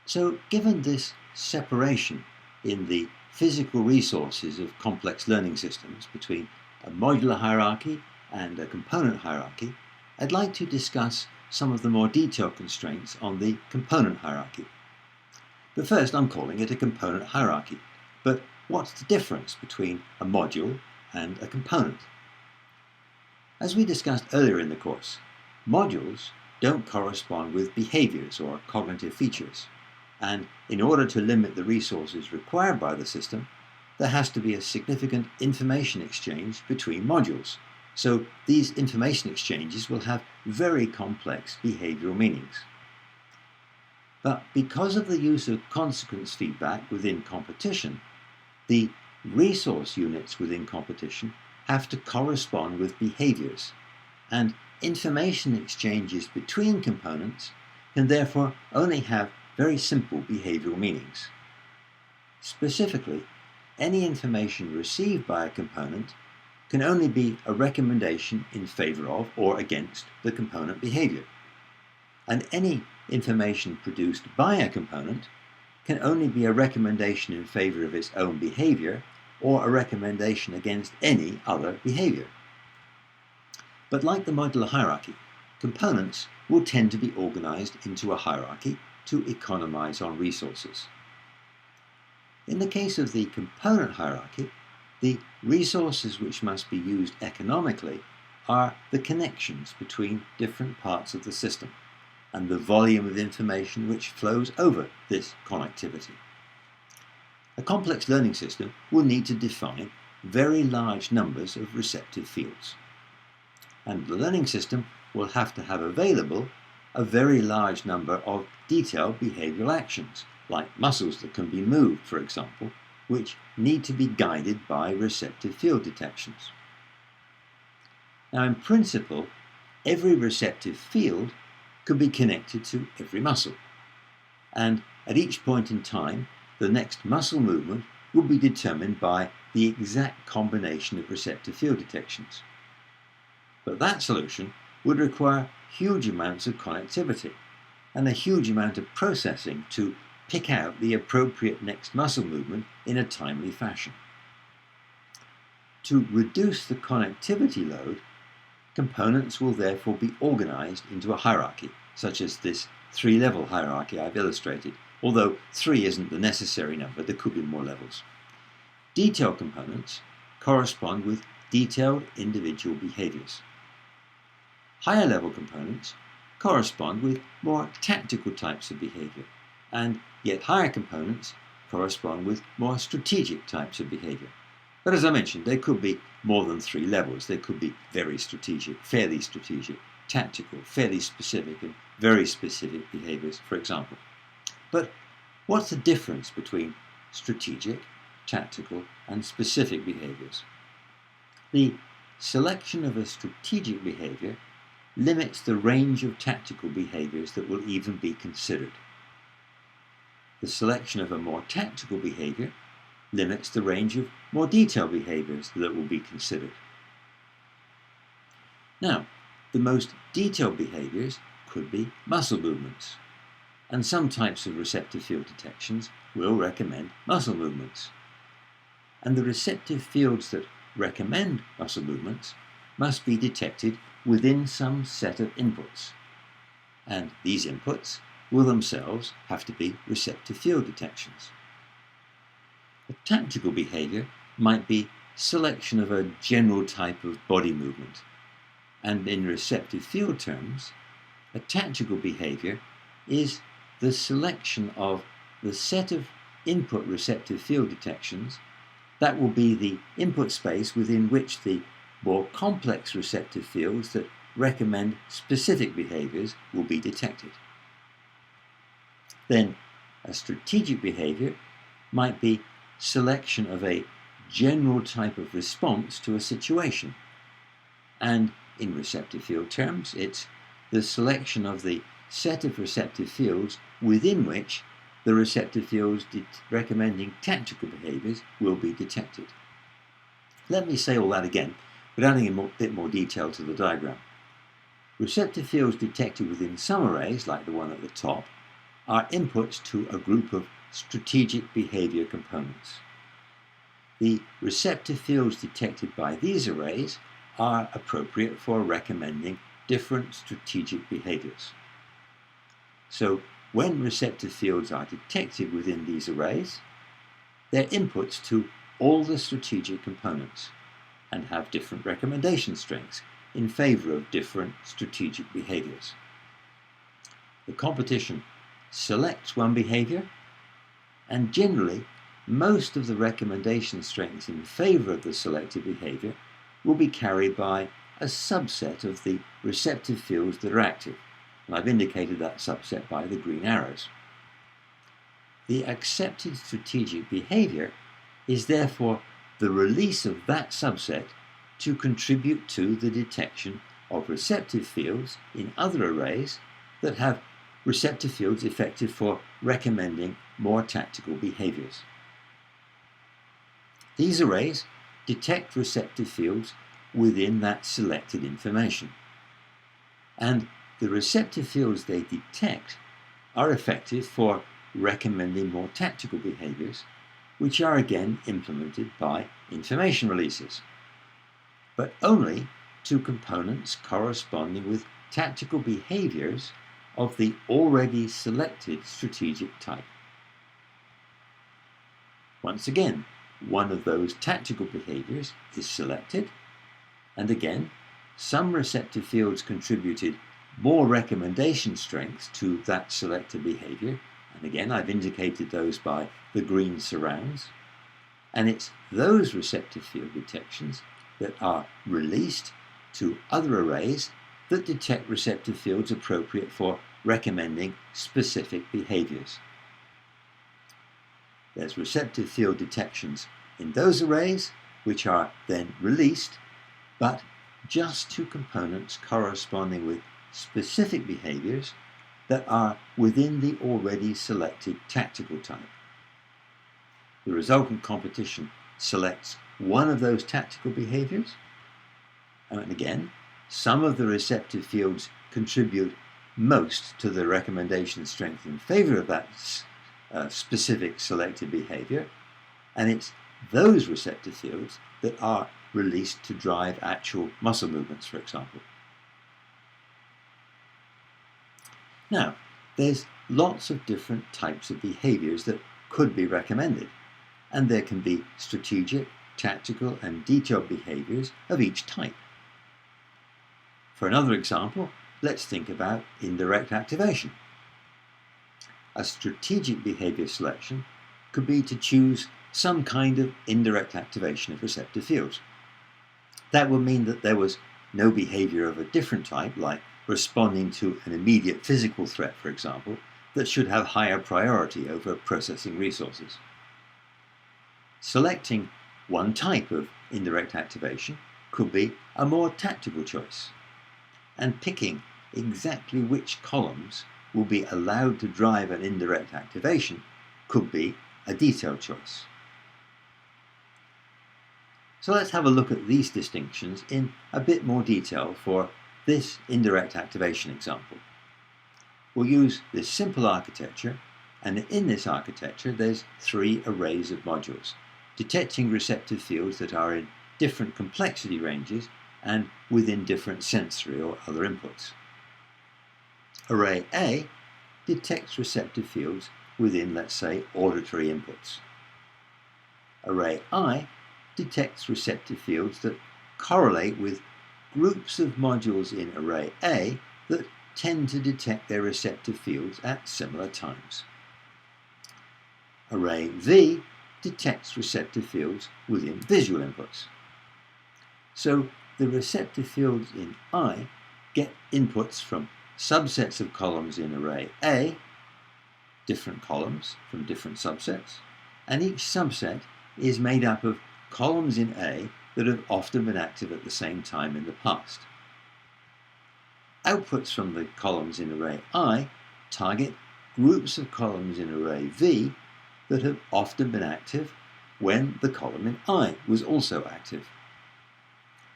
So given this separation in the physical resources of complex learning systems between a modular hierarchy and a component hierarchy, I'd like to discuss some of the more detailed constraints on the component hierarchy. But first, I'm calling it a component hierarchy. But what's the difference between a module and a component? As we discussed earlier in the course, modules don't correspond with behaviors or cognitive features. And in order to limit the resources required by the system, there has to be a significant information exchange between modules. So these information exchanges will have very complex behavioral meanings. But because of the use of consequence feedback within competition, the resource units within competition have to correspond with behaviors, and information exchanges between components can therefore only have very simple behavioral meanings. Specifically, any information received by a component can only be a recommendation in favor of or against the component behavior. And any information produced by a component can only be a recommendation in favor of its own behavior or a recommendation against any other behavior. But like the modular hierarchy, components will tend to be organized into a hierarchy to economize on resources. In the case of the component hierarchy, the resources which must be used economically are the connections between different parts of the system and the volume of information which flows over this connectivity. A complex learning system will need to define very large numbers of receptive fields. And the learning system will have to have available a very large number of detailed behavioral actions, like muscles that can be moved, for example, which need to be guided by receptive field detections. Now, in principle, every receptive field could be connected to every muscle, and at each point in time, the next muscle movement will be determined by the exact combination of receptive field detections. But that solution would require huge amounts of connectivity and a huge amount of processing to pick out the appropriate next muscle movement in a timely fashion. To reduce the connectivity load, components will therefore be organized into a hierarchy, such as this three-level hierarchy I've illustrated, although 3 isn't the necessary number, there could be more levels. Detailed components correspond with detailed individual behaviors. Higher level components correspond with more tactical types of behavior, and yet higher components correspond with more strategic types of behavior. But as I mentioned, there could be more than 3 levels. There could be very strategic, fairly strategic, tactical, fairly specific, and very specific behaviors, for example. But what's the difference between strategic, tactical, and specific behaviors? The selection of a strategic behavior limits the range of tactical behaviors that will even be considered. The selection of a more tactical behavior limits the range of more detailed behaviors that will be considered. Now, the most detailed behaviors could be muscle movements, and some types of receptive field detections will recommend muscle movements. And the receptive fields that recommend muscle movements must be detected within some set of inputs, and these inputs will themselves have to be receptive field detections. A tactical behavior might be selection of a general type of body movement, and in receptive field terms, a tactical behavior is the selection of the set of input receptive field detections that will be the input space within which the more complex receptive fields that recommend specific behaviors will be detected. Then, a strategic behavior might be selection of a general type of response to a situation, and in receptive field terms, it's the selection of the set of receptive fields within which the receptive fields recommending tactical behaviors will be detected. Let me say all that again, but adding a bit more detail to the diagram. Receptive fields detected within some arrays, like the one at the top, are inputs to a group of strategic behavior components. The receptive fields detected by these arrays are appropriate for recommending different strategic behaviors. So when receptive fields are detected within these arrays, they're inputs to all the strategic components and have different recommendation strengths in favor of different strategic behaviors. The competition selects one behavior, and generally most of the recommendation strengths in favor of the selected behavior will be carried by a subset of the receptive fields that are active, and I've indicated that subset by the green arrows. The accepted strategic behavior is therefore the release of that subset to contribute to the detection of receptive fields in other arrays that have receptive fields effective for recommending more tactical behaviors. These arrays detect receptive fields within that selected information, and the receptive fields they detect are effective for recommending more tactical behaviors, which are again implemented by information releases, but only to components corresponding with tactical behaviors of the already selected strategic type. Once again, one of those tactical behaviors is selected, and again, some receptive fields contributed more recommendation strength to that selected behavior, and again I've indicated those by the green surrounds, and it's those receptive field detections that are released to other arrays that detect receptive fields appropriate for recommending specific behaviors. There's receptive field detections in those arrays which are then released, but just to components corresponding with specific behaviors that are within the already selected tactical type. The resultant competition selects one of those tactical behaviors, and again, some of the receptive fields contribute most to the recommendation strength in favor of that specific selected behavior, and it's those receptive fields that are released to drive actual muscle movements, for example. Now, there's lots of different types of behaviors that could be recommended, and there can be strategic, tactical, and detailed behaviors of each type. For another example, let's think about indirect activation. A strategic behavior selection could be to choose some kind of indirect activation of receptive fields. That would mean that there was no behavior of a different type, like responding to an immediate physical threat, for example, that should have higher priority over processing resources. Selecting one type of indirect activation could be a more tactical choice, and picking exactly which columns will be allowed to drive an indirect activation could be a detailed choice. So let's have a look at these distinctions in a bit more detail for this indirect activation example. We'll use this simple architecture, and in this architecture there's 3 arrays of modules, detecting receptive fields that are in different complexity ranges and within different sensory or other inputs. Array A detects receptive fields within, let's say, auditory inputs. Array I detects receptive fields that correlate with groups of modules in array A that tend to detect their receptive fields at similar times. Array V detects receptive fields within visual inputs. So the receptive fields in I get inputs from subsets of columns in array A, different columns from different subsets, and each subset is made up of columns in A that have often been active at the same time in the past. Outputs from the columns in array I target groups of columns in array V that have often been active when the column in I was also active.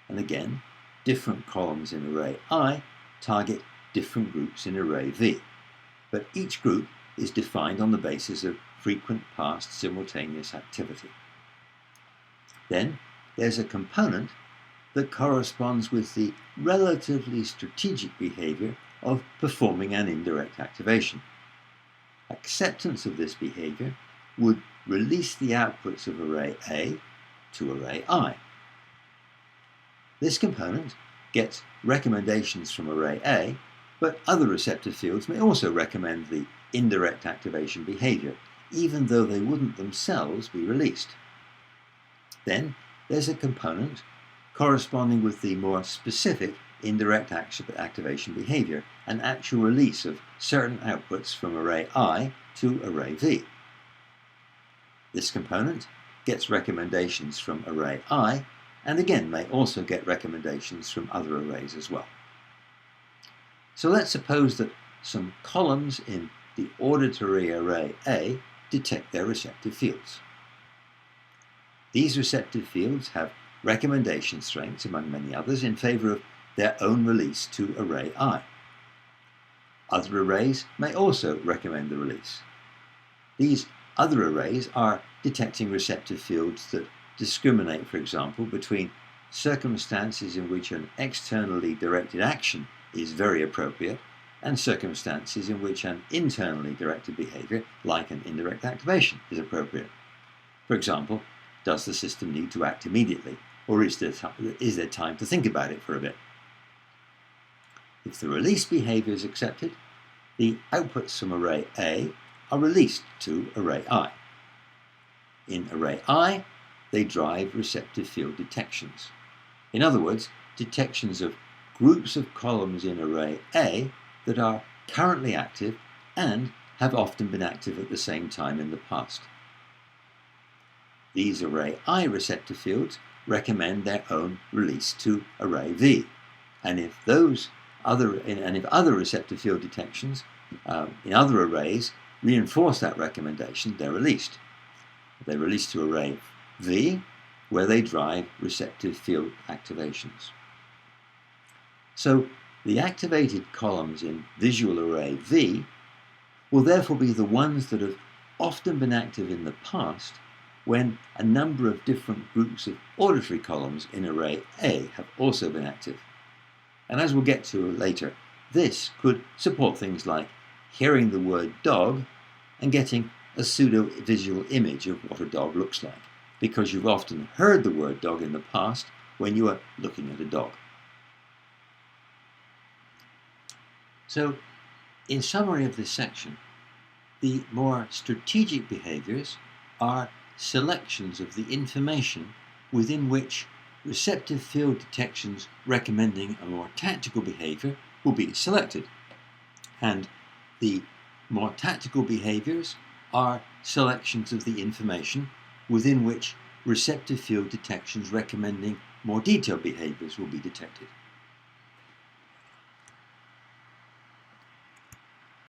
And again, different columns in array I target different groups in array V, but each group is defined on the basis of frequent past simultaneous activity. Then there's a component that corresponds with the relatively strategic behavior of performing an indirect activation. Acceptance of this behavior would release the outputs of array A to array I. This component gets recommendations from array A, but other receptive fields may also recommend the indirect activation behavior, even though they wouldn't themselves be released. Then there's a component corresponding with the more specific indirect activation behavior, an actual release of certain outputs from array I to array V. This component gets recommendations from array I, and again may also get recommendations from other arrays as well. So let's suppose that some columns in the auditory array A detect their receptive fields. These receptive fields have recommendation strengths, among many others, in favor of their own release to array I. Other arrays may also recommend the release. These other arrays are detecting receptive fields that discriminate, for example, between circumstances in which an externally directed action is very appropriate and circumstances in which an internally directed behavior, like an indirect activation, is appropriate. For example, does the system need to act immediately, or is there time to think about it for a bit? If the release behavior is accepted, the outputs from array A are released to array I. In array I, they drive receptive field detections. In other words, detections of groups of columns in array A that are currently active and have often been active at the same time in the past. These array I receptive fields recommend their own release to array V, and if other receptive field detections in other arrays reinforce that recommendation, they're released. They're released to array V, where they drive receptive field activations. So the activated columns in visual array V will therefore be the ones that have often been active in the past when a number of different groups of auditory columns in array A have also been active. And as we'll get to later, this could support things like hearing the word dog and getting a pseudo-visual image of what a dog looks like, because you've often heard the word dog in the past when you are looking at a dog. So, in summary of this section, the more strategic behaviors are selections of the information within which receptive field detections recommending a more tactical behavior will be selected. And the more tactical behaviors are selections of the information within which receptive field detections recommending more detailed behaviors will be detected.